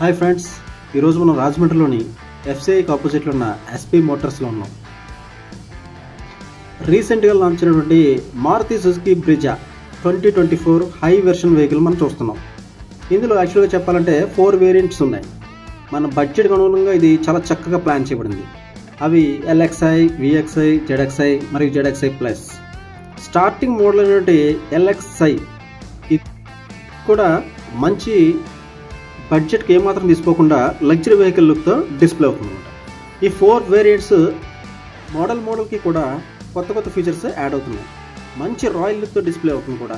Hi friends, ఈరోజు మనం రాజమండ్రిలోని ఎఫ్సిఐకి ఆపోజిట్లో ఉన్న ఎస్పీ మోటార్స్లో ఉన్నాం. రీసెంట్గా లాంచ్ అయినటువంటి Maruti Suzuki Brezza 2024 high version vehicle మనం చూస్తున్నాం. ఇందులో యాక్చువల్గా చెప్పాలంటే 4 వేరియంట్స్ ఉన్నాయి. మన బడ్జెట్కి అనుగుణంగా ఇది చాలా చక్కగా ప్లాన్ చేయబడింది. అవి LXi, VXi, ZXi మరియు ZXi ప్లస్. స్టార్టింగ్ మోడల్ అయినటువంటి LXi ఇది కూడా మంచి బడ్జెట్కి ఏమాత్రం తీసుకోకుండా లగ్జరీ వెహికల్ లుక్తో డిస్ప్లే అవుతుంది అనమాట. ఈ 4 వేరియంట్స్ మోడల్కి కూడా కొత్త ఫీచర్స్ యాడ్ అవుతున్నాయి. మంచి రాయల్ లుక్తో డిస్ప్లే అవుతుంది కూడా.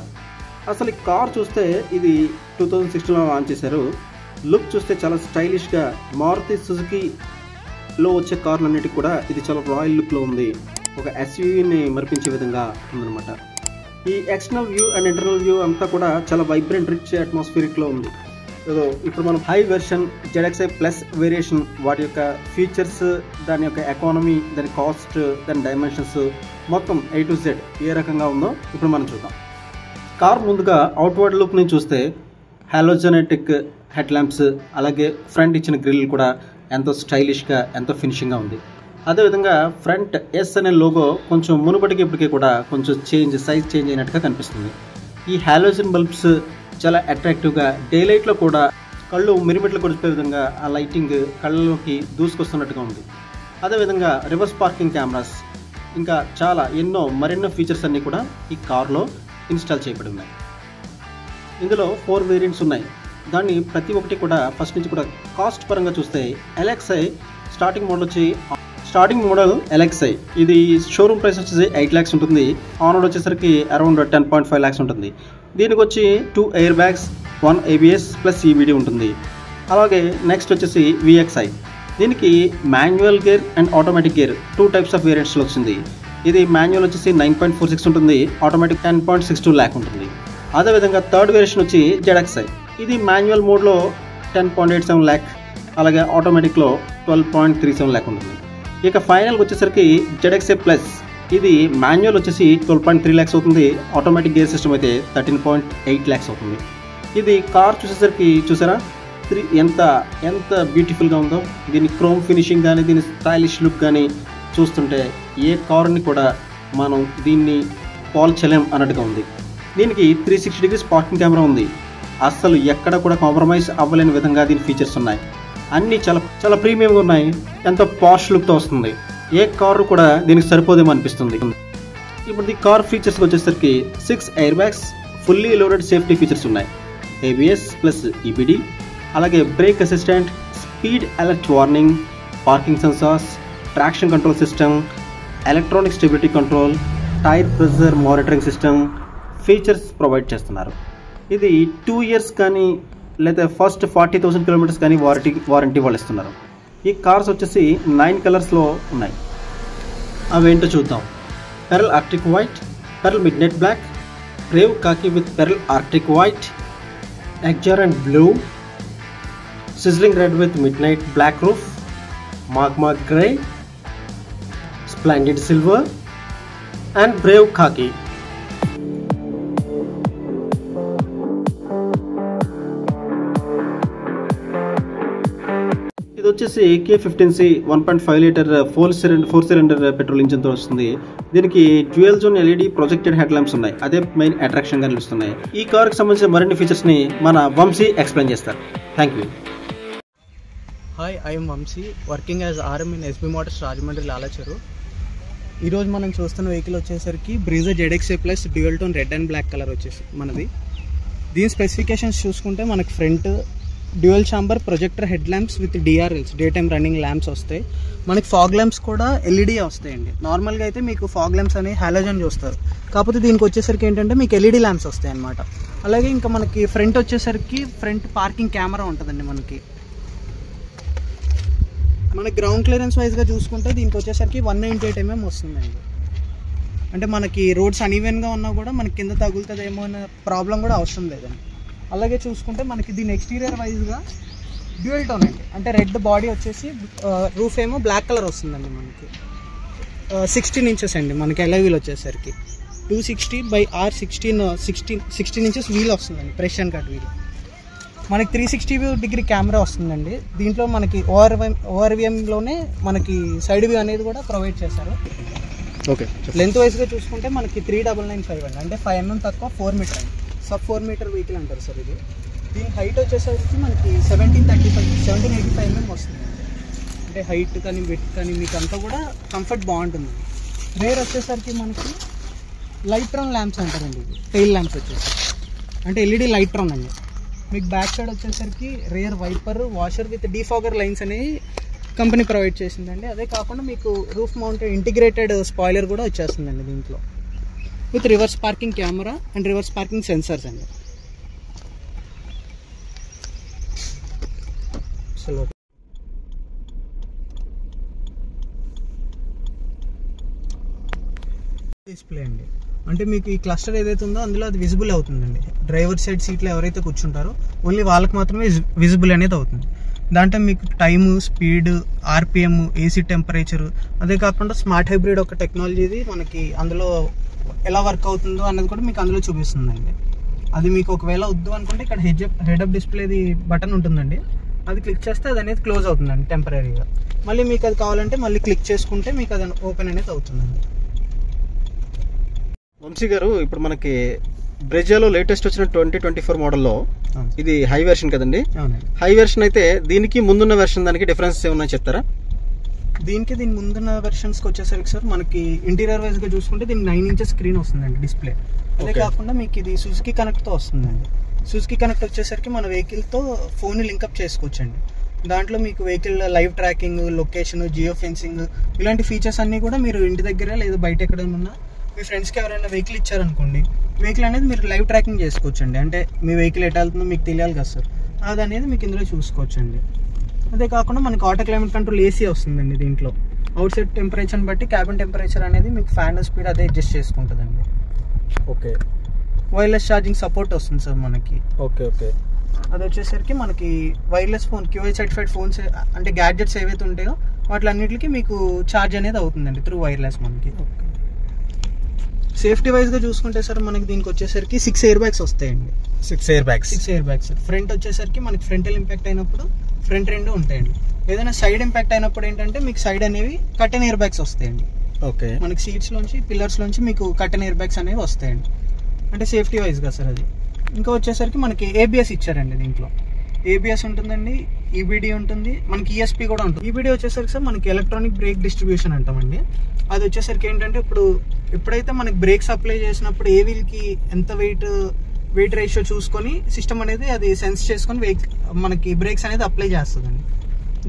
అసలు ఈ కార్ చూస్తే ఇది 2016లో లాంచ్ చేశారు. లుక్ చూస్తే చాలా స్టైలిష్గా మారుతి సుజుకిలో వచ్చే కార్లన్నిటికీ కూడా ఇది చాలా రాయల్ లుక్లో ఉంది. ఒక SUVని మరిపించే విధంగా ఉందన్నమాట. ఈ external view and internal view అంతా కూడా చాలా వైబ్రెంట్ రిచ్ అట్మాస్ఫియరిక్లో ఉంది. ఇప్పుడు మనం high version ZXi plus variation వాటి యొక్క ఫీచర్స్, దాని యొక్క ఎకానమీ, దాని కాస్ట్, దాని డైమెన్షన్స్ మొత్తం A to Z ఏ రకంగా ఉందో ఇప్పుడు మనం చూద్దాం. కార్ ముందుగా అవుట్వర్డ్ లుక్ నుంచి చూస్తే హాలోజెనెటిక్ హెడ్ ల్యాంప్స్, అలాగే ఫ్రంట్ ఇచ్చిన గ్రిల్ కూడా ఎంతో స్టైలిష్గా, ఎంతో ఫినిషింగ్గా ఉంది. అదేవిధంగా ఫ్రంట్ S అనే లోగో కొంచెం మునుపటికి ఇప్పటికీ కూడా కొంచెం సైజ్ చేంజ్ అయినట్టుగా కనిపిస్తుంది. ఈ హాలోజన్ బల్బ్స్ చాలా అట్రాక్టివ్గా, డే లైట్లో కూడా కళ్ళు మిరిమిట్లు కొడిపే విధంగా ఆ లైటింగ్ కళ్ళలోకి దూసుకొస్తున్నట్టుగా ఉంది. అదేవిధంగా రివర్స్ పార్కింగ్ కెమెరాస్, ఇంకా మరెన్నో ఫీచర్స్ అన్నీ కూడా ఈ కార్లో ఇన్స్టాల్ చేయబడి ఉన్నాయి. ఇందులో 4 వేరియంట్స్ ఉన్నాయి. దాన్ని ప్రతి ఒక్కటి కూడా ఫస్ట్ నుంచి కూడా కాస్ట్ పరంగా చూస్తే LXi స్టార్టింగ్ మోడల్ LXi ఇది షోరూమ్ ప్రైస్ వచ్చేసి 8 lakhs ఉంటుంది. ఆన్ రోడ్ వచ్చేసరికి అరౌండ్ 10.5 lakhs ఉంటుంది. దీనికి వచ్చి 2 air bags, 1 ABS plus EBD ఉంటుంది. అలాగే నెక్స్ట్ వచ్చేసి VXi. దీనికి manual gear and automatic gear 2 types of వేరియంట్స్లో వచ్చింది. ఇది మాన్యువల్ వచ్చేసి 9.46 ఉంటుంది, ఆటోమేటిక్ 10.62 lakh ఉంటుంది. అదేవిధంగా థర్డ్ వేరియేషన్ వచ్చి ZXi. ఇది మాన్యువల్ మోడ్లో 10.87 lakh, అలాగే ఆటోమేటిక్లో 12.37 lakh ఉంటుంది. ఇక ఫైనల్కి వచ్చేసరికి ZXi ప్లస్. ఇది మాన్యువల్ వచ్చేసి 12.3 lakhs అవుతుంది, ఆటోమేటిక్ గేర్ సిస్టమ్ అయితే 13.8 lakhs అవుతుంది. ఇది కార్ చూసేసరికి చూసారా ఎంత బ్యూటిఫుల్గా ఉందో. దీని క్రోమ్ ఫినిషింగ్ కానీ, దీని స్టైలిష్ లుక్ కానీ చూస్తుంటే ఏ కార్ని కూడా మనం దీన్ని పోల్చలేం అన్నట్టుగా ఉంది. దీనికి 360 degrees పార్కింగ్ కెమెరా ఉంది. అస్సలు ఎక్కడ కూడా కాంప్రమైజ్ అవ్వలేని విధంగా దీని ఫీచర్స్ ఉన్నాయి. అన్నీ చాలా ప్రీమియంగా ఉన్నాయి. ఎంతో పాష్ లుక్తో వస్తుంది. ఏ కారు కూడా దీనికి సరిపోదేమో అనిపిస్తుంది. ఇప్పుడు ఈ కార్ ఫీచర్స్కి వచ్చేసరికి 6 air bags, fully loaded safety features ఉన్నాయి. ABS ప్లస్ EBD, అలాగే brake assistant, speed alert warning, parking sensors, traction control system, electronic stability control, tyre pressure monitoring system features provide చేస్తున్నారు. ఇది 2 years కానీ లేదా ఫస్ట్ 40,000 kilometers కానీ warranty వాళ్ళు ఇస్తున్నారు. ఈ కార్స్ వచ్చేసి 9 కలర్స్లో ఉన్నాయి. అవేంటో చూద్దాం. Pearl arctic white, pearl midnight black, brave khaki with pearl arctic white, ఎగ్జార్ and blue, sizzling red with midnight black roof, magma grey, splendid silver and brave khaki. ఇది వచ్చేసి K15C 1.5 liter 4 cylinder పెట్రోల్ ఇంజిన్తో వస్తుంది. దీనికి dual zone LED projected head lamps ఉన్నాయి. అదే main అట్రాక్షన్గా నిలుస్తున్నాయి. ఈ కార్కి సంబంధించిన మరిన్ని ఫీచర్స్ని మన వంశీ ఎక్స్ప్లెయిన్ చేస్తారు. Thank you. Hi, I'm Vamshi, working as RM in SB motors Rajahmundry Lalacheru. ఈరోజు మనం చూస్తున్న వెహికల్ వచ్చేసరికి Brezza ZXi plus dual tone red and black colour వచ్చేసి మనది. దీని స్పెసిఫికేషన్స్ చూసుకుంటే మనకి front dual chamber projector head lamps with DRLs, day time running lamps వస్తాయి. మనకి ఫాగ్ ల్యాంప్స్ కూడా LED వస్తాయండి. నార్మల్గా అయితే మీకు ఫాగ్ ల్యాంప్స్ అని హాలోజన్ చూస్తారు, కాకపోతే దీనికి వచ్చేసరికి ఏంటంటే మీకు LED ల్యాంప్స్ వస్తాయి అన్నమాట. అలాగే ఇంకా మనకి ఫ్రంట్ వచ్చేసరికి ఫ్రంట్ పార్కింగ్ కెమెరా ఉంటుందండి. మనకి గ్రౌండ్ క్లియరెన్స్ వైజ్గా చూసుకుంటే దీనికి వచ్చేసరికి 198 mm వస్తుందండి. అంటే మనకి రోడ్స్ అన్ఈవెన్గా ఉన్నా కూడా మనకి కింద తగులుతుందేమో అనే ప్రాబ్లం కూడా అవసరం లేదండి. అలాగే చూసుకుంటే మనకి దీని ఎక్స్టీరియర్ వైజ్గా డ్యూయల్ టోన్ అండి. అంటే రెడ్ బాడీ వచ్చేసి రూఫ్ ఏమో బ్లాక్ కలర్ వస్తుందండి. మనకి 16 inches అండి. మనకి ఎలా వీల్ వచ్చేసరికి 260/R16 inches వీల్ వస్తుందండి, ప్రెస్ అండ్ కట్ వీల్. మనకి 360 కెమెరా వస్తుందండి. దీంట్లో మనకి ఓఆర్విఎంలోనే మనకి సైడ్ వ్యూ అనేది కూడా ప్రొవైడ్ చేశారు. ఓకే, లెంత్ వైజ్గా చూసుకుంటే మనకి 3995 అండి, అంటే 5 mm తక్కువ 4 మీటర్ అండి. సబ్ 4 మీటర్ వెహికల్ అంటారు సార్ ఇది. దీని హైట్ వచ్చేసరికి మనకి 1785 mm వస్తుంది. అంటే హైట్ కానీ విడ్త్ కానీ మీకు అంతా కూడా కంఫర్ట్ బాగుంటుంది. రేర్ వచ్చేసరికి మనకి లైట్రాన్ ల్యాంప్స్ అంటారండి, ఇది టెయిల్ ల్యాంప్స్ వచ్చేసి అంటే ఎల్ఈడి లైట్రాన్ అండి. మీకు బ్యాక్ సైడ్ వచ్చేసరికి rear wiper, washer with defogger lines అనేవి కంపెనీ ప్రొవైడ్ చేసిందండి. అదే కాకుండా మీకు రూఫ్ మౌంటెడ్ ఇంటిగ్రేటెడ్ స్పాయిలర్ కూడా వచ్చేస్తుందండి దీంట్లో, with reverse parking camera and reverse parking sensors అండి. డిస్ప్లే అండి, అంటే మీకు ఈ క్లస్టర్ ఏదైతే ఉందో అందులో అది విజిబుల్ అవుతుందండి. డ్రైవర్ సైడ్ సీట్లో ఎవరైతే కూర్చుంటారో ఓన్లీ వాళ్ళకి మాత్రమే విజిబుల్ అనేది అవుతుంది. దాంట్లో మీకు time, speed, RPM, AC temperature, అదే కాకుండా స్మార్ట్ హైబ్రిడ్ ఒక టెక్నాలజీది మనకి అందులో ఎలా వర్క్ అవుతుందో అన్నది కూడా మీకు అందులో చూపిస్తుందండి. అది మీకు ఒకవేళ వద్దు అనుకుంటే ఇక్కడ హెడ్ అప్ డిస్ప్లేది బటన్ ఉంటుందండి, అది క్లిక్ చేస్తే అది అనేది క్లోజ్ అవుతుందండి టెంపరీగా. మళ్ళీ మీకు అది కావాలంటే మళ్ళీ క్లిక్ చేసుకుంటే మీకు అది ఓపెన్ అనేది అవుతుందండి. వంశీ గారు, ఇప్పుడు మనకి బ్రెజాలో లేటెస్ట్ వచ్చిన 2024 మోడల్లో ఇది హై వెర్షన్ కదండి? హై వెర్షన్ అయితే దీనికి ముందున్న వెర్షన్ దానికి డిఫరెన్స్ ఏమన్నా చెప్తారా? దీనికి ముందున్న వెర్షన్స్కి వచ్చేసరికి సార్ మనకి ఇంటీరియర్ వైజ్గా చూసుకుంటే దీనికి 9 inches స్క్రీన్ వస్తుందండి డిస్ప్లే. అదే కాకుండా మీకు ఇది సుజుకి కనెక్ట్తో వస్తుందండి. సుజుకి కనెక్ట్ వచ్చేసరికి మన వెహికల్తో ఫోన్ లింకప్ చేసుకోవచ్చండి. దాంట్లో మీకు vehicle live tracking, location, geo fencing ఇలాంటి ఫీచర్స్ అన్నీ కూడా మీరు ఇంటి దగ్గర లేదా బయట ఎక్కడైనా మీ ఫ్రెండ్స్కి ఎవరైనా వెహికల్ ఇచ్చారనుకోండి, వెహికల్ అనేది మీరు లైవ్ ట్రాకింగ్ చేసుకోవచ్చండి. అంటే మీ వెహికల్ ఎటు వెళ్తుందో మీకు తెలియాలి కదా సార్, అది అనేది మీకు ఇందులో చూసుకోవచ్చండి. అదే కాకుండా మనకి ఆటో క్లైమేట్ కంట్రోల్ ఏసీ వస్తుందండి దీంట్లో. అవుట్ సైడ్ టెంపరేచర్ని బట్టి క్యాబిన్ టెంపరేచర్ అనేది మీకు ఫ్యాన్ స్పీడ్ అదే అడ్జస్ట్ చేసుకుంటుందండి. ఓకే, వైర్లెస్ ఛార్జింగ్ సపోర్ట్ వస్తుంది సార్ మనకి. ఓకే ఓకే, అది వచ్చేసరికి మనకి wireless phone, QI certified phones అంటే గ్యాడ్జెట్స్ ఏవైతే ఉంటాయో వాటిలన్నిటికీ మీకు ఛార్జ్ అనేది అవుతుందండి త్రూ వైర్లెస్ మనకి. సేఫ్టీ వైజ్గా చూసుకుంటే సార్ మనకి దీనికి వచ్చేసరికి 6 ఎయిర్ బ్యాగ్స్ వస్తాయండి. 6 ఎయిర్ బ్యాగ్స్ సార్. ఫ్రంట్ వచ్చేసరికి మనకి ఫ్రంటల్ ఇంపాక్ట్ అయినప్పుడు ఫ్రంట్ 2 ఉంటాయండి. ఏదైనా సైడ్ ఇంపాక్ట్ అయినప్పుడు ఏంటంటే మీకు సైడ్ అనేవి కటెన్ ఎయిర్ బ్యాగ్స్ వస్తాయండి. ఓకే, మనకి సీట్స్ లోంచి, పిల్లర్స్ లోంచి మీకు కటెన్ ఎయిర్ బ్యాగ్స్ అనేవి వస్తాయండి. అంటే సేఫ్టీ వైజ్గా సార్ అది. ఇంకా వచ్చేసరికి మనకి ABS ఇచ్చారండి దీంట్లో. ABS ఉంటుందండి, EBD ఉంటుంది, మనకి ESP కూడా ఉంటుంది. EBD వచ్చేసరికి సార్ మనకి ఎలక్ట్రానిక్ బ్రేక్ డిస్ట్రిబ్యూషన్ అంటామండి. అది వచ్చేసరికి ఏంటంటే ఎప్పుడైతే మనకి బ్రేక్స్ అప్లై చేసినప్పుడు ఏ వీల్కి ఎంత వెయిట్ రేషియో చూసుకొని సిస్టమ్ అనేది అది సెన్స్ చేసుకొని మనకి బ్రేక్స్ అనేది అప్లై చేస్తుందండి.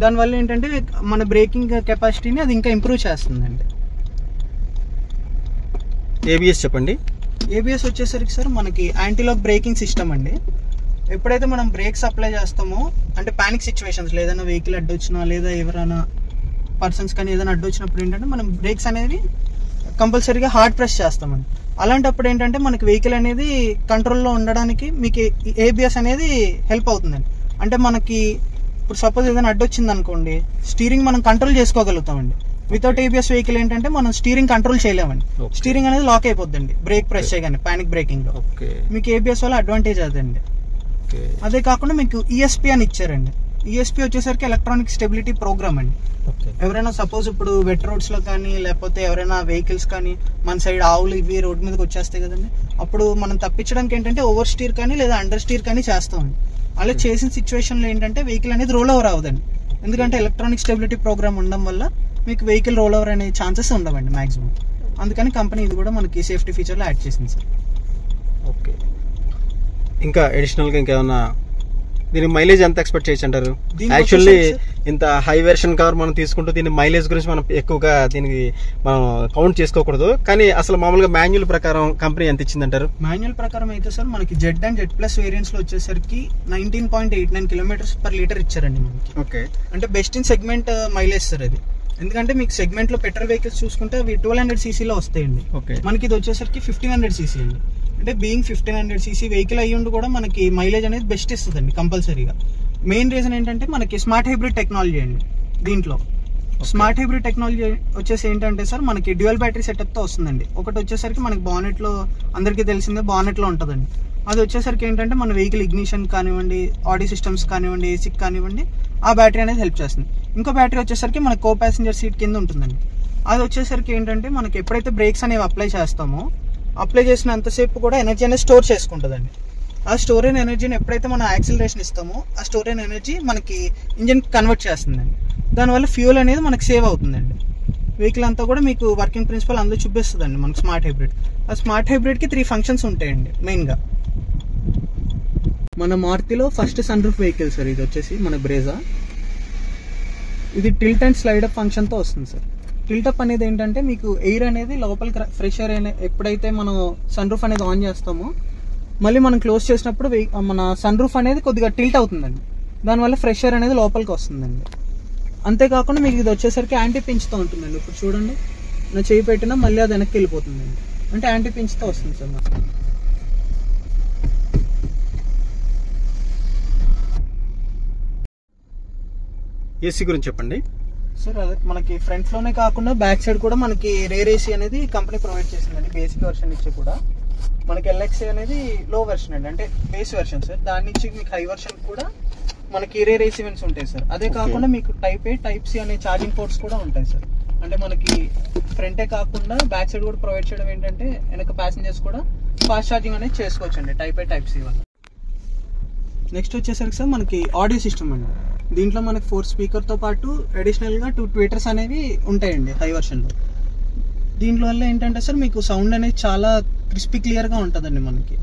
దానివల్ల ఏంటంటే మన బ్రేకింగ్ కెపాసిటీని అది ఇంకా ఇంప్రూవ్ చేస్తుందండి. ABS చెప్పండి. ABS వచ్చేసరికి సార్ మనకి యాంటీలాక్ బ్రేకింగ్ సిస్టమ్ అండి. ఎప్పుడైతే మనం బ్రేక్స్ అప్లై చేస్తామో అంటే పానిక్ సిచ్యువేషన్స్, ఏదైనా వెహికల్ అడ్డొచ్చినా లేదా ఎవరైనా పర్సన్స్ కానీ ఏదైనా అడ్డొచ్చినప్పుడు ఏంటంటే మనం బ్రేక్స్ అనేది కంపల్సరీగా హార్డ్ ప్రెస్ చేస్తామండి. అలాంటప్పుడు ఏంటంటే మనకి వెహికల్ అనేది కంట్రోల్లో ఉండడానికి మీకు ABS అనేది హెల్ప్ అవుతుందండి. అంటే మనకి ఇప్పుడు సపోజ్ ఏదైనా అడ్డొచ్చింది అనుకోండి, స్టీరింగ్ మనం కంట్రోల్ చేసుకోగలుగుతామండి. వితౌట్ ABS వెహికల్ ఏంటంటే మనం స్టీరింగ్ కంట్రోల్ చేయలేమండి. స్టీరింగ్ అనేది లాక్ అయిపోద్దండి బ్రేక్ ప్రెస్ చేయగానే పానిక్ బ్రేకింగ్ లో. మీకు ABS వల్ల అడ్వాంటేజ్ అదండి. అదే కాకుండా మీకు ESP అని ఇచ్చారండి. ESP వచ్చేసరికి ఎలక్ట్రానిక్ స్టెబిలిటీ ప్రోగ్రామ్ అండి. ఎవరైనా సపోజ్ ఇప్పుడు వెట్ రోడ్స్ లో కానీ లేకపోతే ఎవరైనా వెహికల్స్ కానీ మన సైడ్ ఆవులు ఇవి రోడ్ మీదకి వచ్చేస్తాయి కదండి, అప్పుడు మనం తప్పించడానికి ఏంటంటే ఓవర్ స్టీర్ కానీ లేదా అండర్ స్టీర్ కానీ చేస్తామండి. అలా చేసిన సిచ్యువేషన్లో ఏంటంటే వెహికల్ అనేది రోల్ ఓవర్ అవ్వదండి. ఎందుకంటే ఎలక్ట్రానిక్ స్టెబిలిటీ ప్రోగ్రామ్ ఉండడం వల్ల మీకు వెహికల్ రోల్ ఓవర్ అనే ఛాన్సెస్ ఉండవండి మాక్సిమం. అందుకని కంపెనీ ఇది కూడా మనకి సేఫ్టీ ఫీచర్లో యాడ్ చేసింది సార్. ఓకే, ఇంకా అడిషనల్గా ఇంకేమన్నా దీని మైలేజ్ ఎంత ఎక్స్పెక్ట్ చేయొచ్చు అంటారు? యాక్చువల్లీ ఇంత హై వెర్షన్ కార్ మనం తీసుకుంటూ దీని మైలేజ్ గురించి మనం ఎక్కువగా దీనికి మనం కౌంట్ చేసుకోకూడదు, కానీ అసలు మామూలుగా మాన్యువల్ ప్రకారం కంపెనీ ఎంత ఇచ్చిందంటారు? మాన్యువల్ ప్రకారం అయితే సార్ మనకి Z అండ్ Z+ వేరియంట్స్ లో వచ్చేసరికి 19.89 km/లీటర్ ఇచ్చారండి మనకి. ఓకే, అంటే best in segment mileage sir అది. ఎందుకంటే మీకు సెగ్మెంట్ లో పెట్రోల్ వెహికల్స్ చూసుకుంటే అవి 1200cc లో వస్తాయండి. మనకి ఇది వచ్చేసరికి 1500cc అండి. అంటే బీయింగ్ 1500cc వెహికల్ అయ్యుండి కూడా మనకి మైలేజ్ అనేది బెస్ట్ ఇస్తుందండి కంపల్సరీగా. మెయిన్ రీజన్ ఏంటంటే మనకి స్మార్ట్ హైబ్రిడ్ టెక్నాలజీ అండి. దీంట్లో స్మార్ట్ హైబ్రిడ్ టెక్నాలజీ వచ్చేసి ఏంటంటే సార్ మనకి డ్యూయల్ బ్యాటరీ సెటప్ తో వస్తుందండి. ఒకటి వచ్చేసరికి మనకి బానెట్ లో అందరికీ తెలిసిందే బానెట్ లో ఉంటుందండి. అది వచ్చేసరికి ఏంటంటే మన వెహికల్ ఇగ్నిషన్ కానివ్వండి, ఆడియో సిస్టమ్స్ కానివ్వండి, ఏసీకి కానివ్వండి, ఆ బ్యాటరీ అనేది హెల్ప్ చేస్తుంది. ఇంకో బ్యాటరీ వచ్చేసరికి మన కో ప్యాసింజర్ సీట్ కింద ఉంటుందండి. అది వచ్చేసరికి ఏంటంటే మనకి ఎప్పుడైతే బ్రేక్స్ అనేవి అప్లై చేస్తామో, అప్లై చేసినంతసేపు కూడా ఎనర్జీ అనేది స్టోర్ చేసుకుంటుందండి. ఆ స్టోర్ అయిన ఎనర్జీని ఎప్పుడైతే మనం యాక్సిలరేషన్ ఇస్తామో, ఆ స్టోర్ అయిన ఎనర్జీ మనకి ఇంజిన్ కన్వర్ట్ చేస్తుందండి. దానివల్ల ఫ్యూల్ అనేది మనకి సేవ్ అవుతుందండి. వెహికల్ అంతా కూడా మీకు వర్కింగ్ ప్రిన్సిపల్ అందులో చూపిస్తుందండి మనకి స్మార్ట్ హైబ్రిడ్. ఆ స్మార్ట్ హైబ్రిడ్కి 3 ఫంక్షన్స్ ఉంటాయండి మెయిన్గా. మన మారుతిలో first sunroof vehicle sir ఇది వచ్చేసి మన బ్రేజా. ఇది టిల్ట్ అండ్ స్లైడ్ అప్ ఫంక్షన్తో వస్తుంది సార్. టిల్ట్ అప్ అనేది ఏంటంటే మీకు ఎయిర్ అనేది లోపలికి ఫ్రెష్ ఎయిర్ ఎప్పుడైతే మనం సన్ రూఫ్ అనేది ఆన్ చేస్తామో, మళ్ళీ మనం క్లోజ్ చేసినప్పుడు మన సన్ రూఫ్ అనేది కొద్దిగా టిల్ట్ అవుతుందండి. దానివల్ల ఫ్రెష్ ఎయిర్ అనేది లోపలికి వస్తుందండి. అంతేకాకుండా మీకు ఇది వచ్చేసరికి యాంటీ పించ్తో ఉంటుందండి. ఇప్పుడు చూడండి, నా చేయి పెట్టినా మళ్ళీ అది వెనక్కి వెళ్ళిపోతుందండి. అంటే యాంటీ పించ్తో వస్తుంది సార్ మనకి. ఏసీ గురించి చెప్పండి సార్. అదే మనకి ఫ్రంట్ లోనే కాకుండా బ్యాక్ సైడ్ కూడా మనకి రేర్ ఏసీ అనేది కంపెనీ ప్రొవైడ్ చేసిందండి. బేసిక్ వెర్షన్ నుంచి కూడా మనకి ఎల్ఎక్సీ అనేది లో వెర్షన్ అండి, అంటే బేస్ వెర్షన్ సార్. దాని నుంచి మీకు హై వెర్షన్ కూడా మనకి రేర్ ఏసీ వెన్స్ ఉంటాయి సార్. అదే కాకుండా మీకు టైప్ ఏ, టైప్ సి అనే ఛార్జింగ్ పోర్ట్స్ కూడా ఉంటాయి సార్. అంటే మనకి ఫ్రంటే కాకుండా బ్యాక్ సైడ్ కూడా ప్రొవైడ్ చేయడం ఏంటంటే వెనక ప్యాసింజర్స్ కూడా ఫాస్ట్ ఛార్జింగ్ అనేది చేసుకోవచ్చు అండి టైప్ ఏ, టైప్ సి వల్ల. నెక్స్ట్ వచ్చేసరికి సార్ మనకి ఆడియో సిస్టమ్ అండి. దీంట్లో మనకి 4 స్పీకర్తో పాటు అడిషనల్గా 2 ట్వీటర్స్ అనేవి ఉంటాయండి హై వర్షన్లో. దీంట్లో వల్ల ఏంటంటే సార్ మీకు సౌండ్ అనేది చాలా క్రిస్పీ క్లియర్గా ఉంటుందండి మనకి.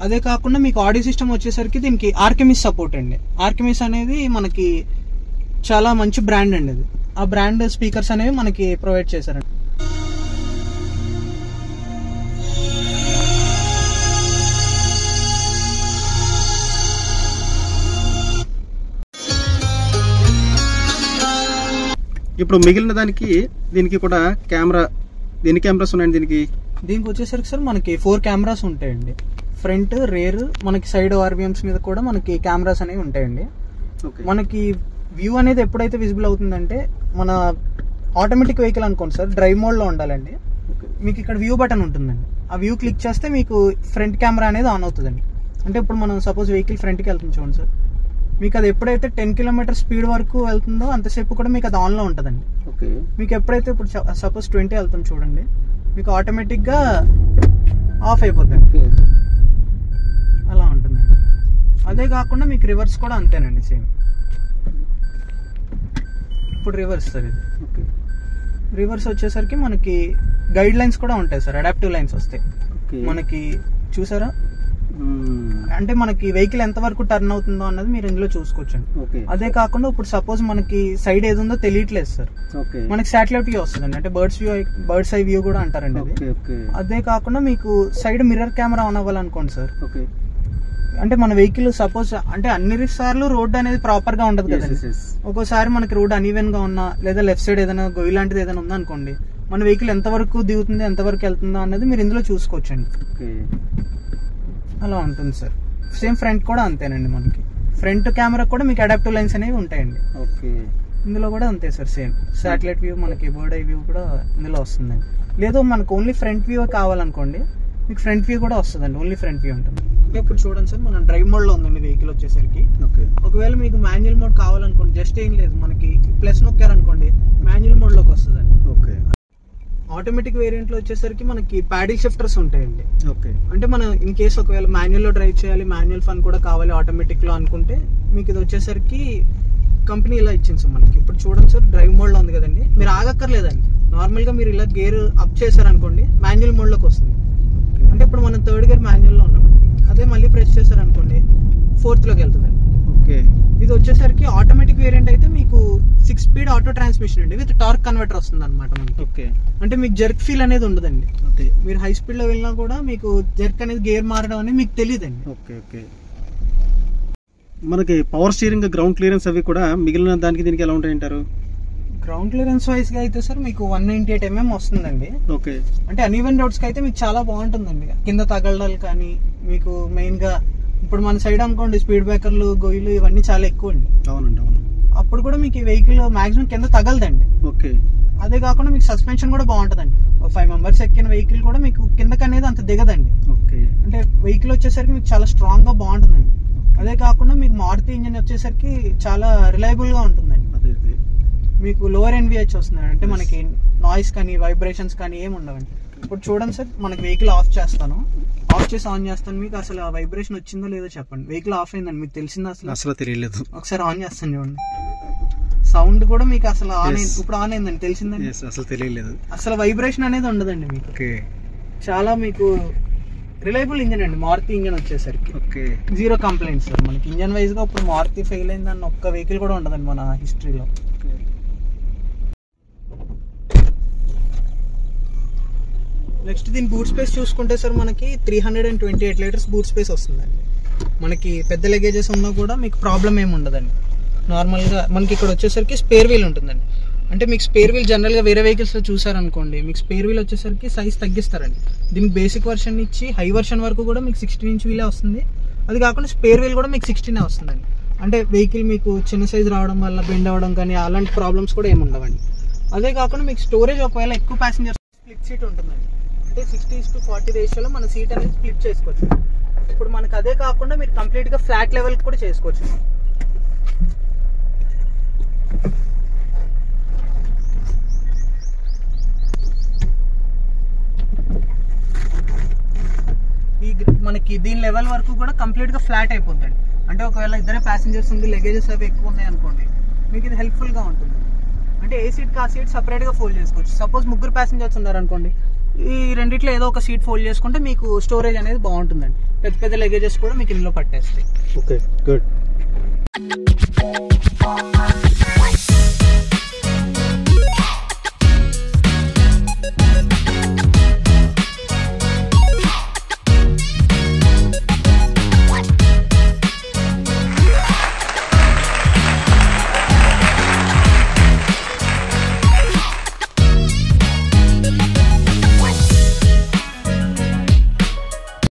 అదే కాకుండా మీకు ఆడియో సిస్టమ్ వచ్చేసరికి దీనికి ఆర్కెమిస్ సపోర్ట్ అండి. ఆర్కెమిస్ అనేది మనకి చాలా మంచి బ్రాండ్ అండి. అది ఆ బ్రాండ్ స్పీకర్స్ అనేవి మనకి ప్రొవైడ్ చేశారండి. ఇప్పుడు మిగిలిన దీనికి కూడా ఎన్ని కెమెరాస్ ఉన్నాయండి? దీనికి వచ్చేసరికి సార్ మనకి 4 కెమెరాస్ ఉంటాయండి. ఫ్రంట్, రేర్, మనకి సైడ్ ఆర్బిఎంస్ మీద కూడా మనకి కెమెరాస్ అనేవి ఉంటాయండి. మనకి వ్యూ అనేది ఎప్పుడైతే విజిబుల్ అవుతుందంటే, మన ఆటోమేటిక్ వెహికల్ అనుకోండి సార్, డ్రైవ్ మోడ్లో ఉండాలండి. మీకు ఇక్కడ వ్యూ బటన్ ఉంటుందండి. ఆ వ్యూ క్లిక్ చేస్తే మీకు ఫ్రంట్ కెమెరా అనేది ఆన్ అవుతుందండి. అంటే ఇప్పుడు మనం సపోజ్ వెహికల్ ఫ్రంట్కి వెళ్తుంది చూడండి సార్, మీకు అది ఎప్పుడైతే 10 కిలోమీటర్ స్పీడ్ వరకు వెళ్తుందో అంతసేపు కూడా మీకు అది ఆన్లో ఉంటుందండి. మీకు ఎప్పుడైతే ఇప్పుడు సపోజ్ 20 వెళ్తుంది చూడండి, మీకు ఆటోమేటిక్గా ఆఫ్ అయిపోతుంది. అలా ఉంటుందండి. అదే కాకుండా మీకు రివర్స్ కూడా అంతేనండి, సేమ్. ఇప్పుడు రివర్స్ సార్ ఇది. రివర్స్ వచ్చేసరికి మనకి గైడ్ లైన్స్ కూడా ఉంటాయి సార్, అడాప్టివ్ లైన్స్ వస్తాయి మనకి. చూసారా, అంటే మనకి వెహికల్ ఎంత వరకు టర్న్ అవుతుందో అన్నది మీరు ఇందులో చూసుకోవచ్చండి. అదే కాకుండా ఇప్పుడు సపోజ్ మనకి సైడ్ ఏది ఉందో తెలియట్లేదు సార్, మనకి శాటిలైట్ వ్యూ వస్తుందండి. అంటే బర్డ్స్ ఐ వ్యూ కూడా అంటారండి అది. అదే కాకుండా మీకు సైడ్ మిర్రర్ కెమెరా ఆన్ అవ్వాలనుకోండి సార్. అంటే మన వెహికల్ సపోజ్ అంటే అన్ని సార్లు రోడ్ అనేది ప్రాపర్ గా ఉండదు కదండి. ఒక్కోసారి మనకి రోడ్ అన్ఈవెన్ గా ఉన్నా, లేదా లెఫ్ట్ సైడ్ ఏదైనా గొయ్యి లాంటిది ఏదైనా ఉందా అనుకోండి, మన వెహికల్ ఎంత వరకు దిగుతుంది, ఎంత వరకు వెళ్తుందో అన్నది మీరు ఇందులో చూసుకోవచ్చండి. అలా ఉంటుంది సార్. సేమ్ ఫ్రంట్ కూడా అంతేనండి. మనకి ఫ్రంట్ కెమెరా కూడా మీకు అడాప్టివ్ లైన్స్ అనేవి ఉంటాయండి. ఇందులో కూడా అంతే సార్, సేమ్ శాటిలైట్ వ్యూ, మనకి బర్డ్ ఐ వ్యూ కూడా ఇందులో వస్తుందండి. లేదు మనకు ఓన్లీ ఫ్రంట్ వ్యూ కావాలనుకోండి, మీకు ఫ్రంట్ వ్యూ కూడా వస్తుందండి, ఓన్లీ ఫ్రంట్ వ్యూ ఉంటుంది. ఇప్పుడు చూడండి సార్, మన డ్రైవ్ మోడ్ లో ఉందండి వెహికల్ వచ్చేసరికి. ఒకవేళ మీకు మాన్యువల్ మోడ్ కావాలనుకోండి, జస్ట్ ఏం లేదు, మనకి ప్లస్ నొక్కారనుకోండి మాన్యువల్ మోడ్ లోకి వస్తుందండి. ఆటోమేటిక్ వేరియంట్ లో వచ్చేసరికి మనకి ప్యాడిల్ షిఫ్టర్స్ ఉంటాయండి. అంటే మనం ఇన్ కేసు ఒకవేళ మాన్యువల్ లో డ్రైవ్ చేయాలి, మాన్యువల్ ఫన్ కూడా కావాలి ఆటోమేటిక్ లో అనుకుంటే, మీకు ఇది వచ్చేసరికి కంపెనీ ఇలా ఇచ్చింది సార్ మనకి. ఇప్పుడు చూడండి సార్, డ్రైవ్ మోడ్ లో ఉంది కదండి, మీరు ఆగక్కర్లేదండి. నార్మల్ గా మీరు ఇలా గేర్ అప్ చేశారనుకోండి మాన్యువల్ మోడ్ లోకి వస్తుంది. అంటే ఇప్పుడు మనం 3rd గేర్ మాన్యువల్ లో ఉన్నామండి. అదే మళ్ళీ ప్రెస్ చేశారనుకోండి 4th లోకి వెళ్తుందండి. ఇది వచ్చేసరికి ఆటోమేటిక్ వేరియంట్ అయితే మీకు 6 స్పీడ్ ఆటో ట్రాన్స్మిషన్ అండి, విత్ టార్క్ కన్వర్టర్ వస్తుంది అనమాట మనకి. అంటే మీకు జర్క్ ఫీల్ అనేది ఉండదండి. మీరు హై స్పీడ్ లో వెళ్ళినా కూడా మీకు జర్క్ అనేది గేర్ మారడం అనేది మీకు తెలియదండి. మనకి పవర్ స్టీరింగ్, గ్రౌండ్ క్లియరెన్స్ అవి కూడా మిగిలిన దానికి దీనికి ఎలా ఉంటాయంటారు? గ్రౌండ్ క్లియరెన్స్ వైజ్ గా అయితే సార్ మీకు 198 mm వస్తుందండి. అంటే అన్ఈవెన్ రోడ్స్ కి అయితే మీకు చాలా బాగుంటుందండి. కింద తగలడాలు కానీ మీకు మెయిన్ గా ఇప్పుడు మన సైడ్ అనుకోండి స్పీడ్ బ్రేకర్లు, గొయ్యిలు ఇవన్నీ చాలా ఎక్కువ అండి. అప్పుడు కూడా మీకు ఈ వెహికల్ మాక్సిమం కింద తగలదండి. అదే కాకుండా మీకు సస్పెన్షన్ కూడా బాగుంటుందండి. 5 మెంబర్స్ ఎక్కిన వెహికల్ కూడా మీకు కిందకి అనేది అంత దిగదండి. అంటే వెహికల్ వచ్చేసరికి మీకు చాలా స్ట్రాంగ్గా బాగుంటుందండి. అదే కాకుండా మీకు మారుతి ఇంజన్ వచ్చేసరికి చాలా రిలయబుల్గా ఉంటుందండి. మీకు లోవర్ ఎన్విహెచ్ వస్తుందండి, అంటే మనకి నాయిస్ కానీ వైబ్రేషన్స్ కానీ ఏమి ఉండవండి. ఇప్పుడు చూడండి సార్, మనకి వెహికల్ ఆఫ్ చేస్తాను, ఆఫ్ చేసి ఆన్ చేస్తాను, మీకు అసలు ఆ వైబ్రేషన్ వచ్చిందో లేదో చెప్పండి. వెహికల్ ఆఫ్ అయిందండి, మీకు తెలిసిందా అసలు తెలియలేదు. ఒకసారి ఆన్ చేస్తాను చూడండి, సౌండ్ కూడా మీకు అసలు ఆన్ అయింది. ఇప్పుడు ఆన్ అయిందండి, తెలిసిందండి. అసలు తెలియలేదు, అసలు వైబ్రేషన్ అనేది ఉండదండి మీకు. చాలా మీకు రిలయబుల్ ఇంజన్ అండి మారుతి ఇంజన్ వచ్చేసరికి. Zero complaints sir. మనకి ఇంజన్ వైజ్ గా ఇప్పుడు మారుతి ఫెయిల్ అయిందని ఒక్క వెహికల్ కూడా ఉండదండి మన హిస్టరీలో. నెక్స్ట్ దీని బూట్ స్పేస్ చూసుకుంటే సార్ మనకి 328 లీటర్స్ బూట్ స్పేస్ వస్తుందండి. మనకి పెద్ద లగేజెస్ ఉన్నా కూడా మీకు ప్రాబ్లం ఏమి ఉండదండి. నార్మల్గా మనకి ఇక్కడ వచ్చేసరికి స్పేర్ వీల్ ఉంటుందండి. అంటే మీకు స్పేర్ వీల్ జనరల్గా వేరే వెహికల్స్లో చూసారనుకోండి, మీకు స్పేర్ వీల్ వచ్చేసరికి సైజ్ తగ్గిస్తారండి. దీనికి బేసిక్ వర్షన్ ఇచ్చి హై వర్షన్ వరకు కూడా మీకు 16 ఇంచ్ వీలే వస్తుంది. అది కాకుండా స్పేర్ వీల్ కూడా మీకు 16 వస్తుందండి. అంటే వెహికల్ మీకు చిన్న సైజ్ రావడం వల్ల బెండ్ అవ్వడం కానీ అలాంటి ప్రాబ్లమ్స్ కూడా ఏమి ఉండవండి. అదే కాకుండా మీకు స్టోరేజ్ ఒకవేళ ఎక్కువ ప్యాసింజర్స్ స్ప్లిట్ సీట్ ఉంటుందండి. అంటే 60:40 రేషియోలో మన సీట్ అనేది స్ప్లిట్ చేసుకోవచ్చు. ఇప్పుడు మనకు అదే కాకుండా మీరు కంప్లీట్గా ఫ్లాట్ లెవెల్కి కూడా చేసుకోవచ్చు. మనకి దీని లెవెల్ వరకు కూడా కంప్లీట్గా ఫ్లాట్ అయిపోతుంది. అంటే ఒకవేళ ఇద్దరే ప్యాసింజర్స్ ఉంది, లగేజెస్ అవి ఎక్కువ ఉన్నాయి అనుకోండి, మీకు ఇది హెల్ప్ఫుల్గా ఉంటుంది. అంటే ఏ సీట్కి ఆ సీట్ సపరేట్గా ఫోల్డ్ చేసుకోవచ్చు. సపోజ్ ముగ్గురు ప్యాసింజర్స్ ఉన్నారనుకోండి, ఈ రెండిట్లో ఏదో ఒక సీట్ ఫోల్డ్ చేసుకుంటే మీకు స్టోరేజ్ అనేది బాగుంటుందండి. పెద్ద పెద్ద లగేజెస్ కూడా మీకు ఇందులో పట్టేస్తాయి. Okay, good.